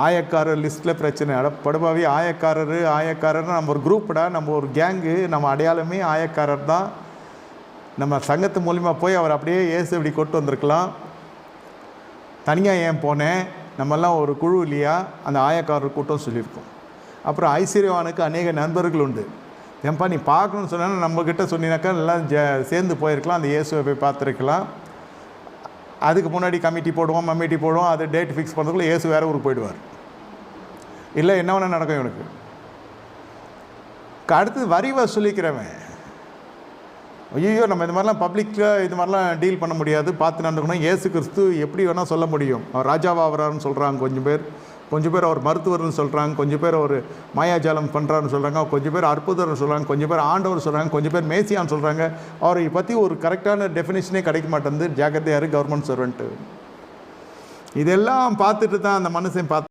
ஆயக்காரர் லிஸ்ட்டில் பிரச்சனை. படுபாவி ஆயக்காரர்னு நம்ம ஒரு குரூப்டா, நம்ம ஒரு கேங்கு, நம்ம அடையாளமே ஆயக்காரர் தான். நம்ம சங்கத்து மூலிமா போய் அவர் அப்படியே இயேசு இப்படி கொண்டு வந்திருக்கலாம். தனியாக ஏன் போனேன், நம்மெல்லாம் ஒரு குழு இல்லையா, அந்த ஆயக்காரர் கூட்டம் சொல்லியிருக்கோம். அப்புறம் ஐஸ்வர்யவானுக்கு அநேக நண்பர்கள் உண்டு. ஏன்பா நீ பார்க்கணுன்னு சொன்னால் நம்மக்கிட்ட சொன்னினாக்கா எல்லாம் சேர்ந்து போயிருக்கலாம், அந்த இயேசுவை போய் பார்த்துருக்கலாம். அதுக்கு முன்னாடி கமிட்டி போடுவோம், அது டேட் ஃபிக்ஸ் பண்ணுறதுக்குள்ள இயேசு வேறு ஊருக்கு போயிடுவார். இல்லை என்ன வேணால் நடக்கும் இவனுக்கு. அடுத்தது வரி வசூலிக்கிறவன், ஐயோ நம்ம இந்த மாதிரிலாம் பப்ளிக்கில் இது மாதிரிலாம் டீல் பண்ண முடியாது, பார்த்து நடந்துக்கணும். இயேசு கிறிஸ்து எப்படி வேணால் சொல்ல முடியும். அவர் ராஜாவாகிறாருன்னு சொல்கிறாங்க கொஞ்சம் பேர் அவர் மருத்துவர்னு சொல்கிறாங்க, கொஞ்சம் பேர் அவர் மாயாஜாலம் பண்ணுறாருன்னு சொல்கிறாங்க, கொஞ்சம் பேர் அற்புதர்னு சொல்கிறாங்க, கொஞ்சம் பேர் ஆண்டவர் சொல்கிறாங்க, கொஞ்சம் பேர் மேசியான்னு சொல்கிறாங்க. அவரை பற்றி ஒரு கரெக்டான டெஃபினேஷனே கிடைக்க மாட்டேங்குது. ஜாக்கிரதையாரு கவர்மெண்ட் சர்வெண்ட்டு. இதெல்லாம் பார்த்துட்டு தான் அந்த மனுஷன் பார்த்து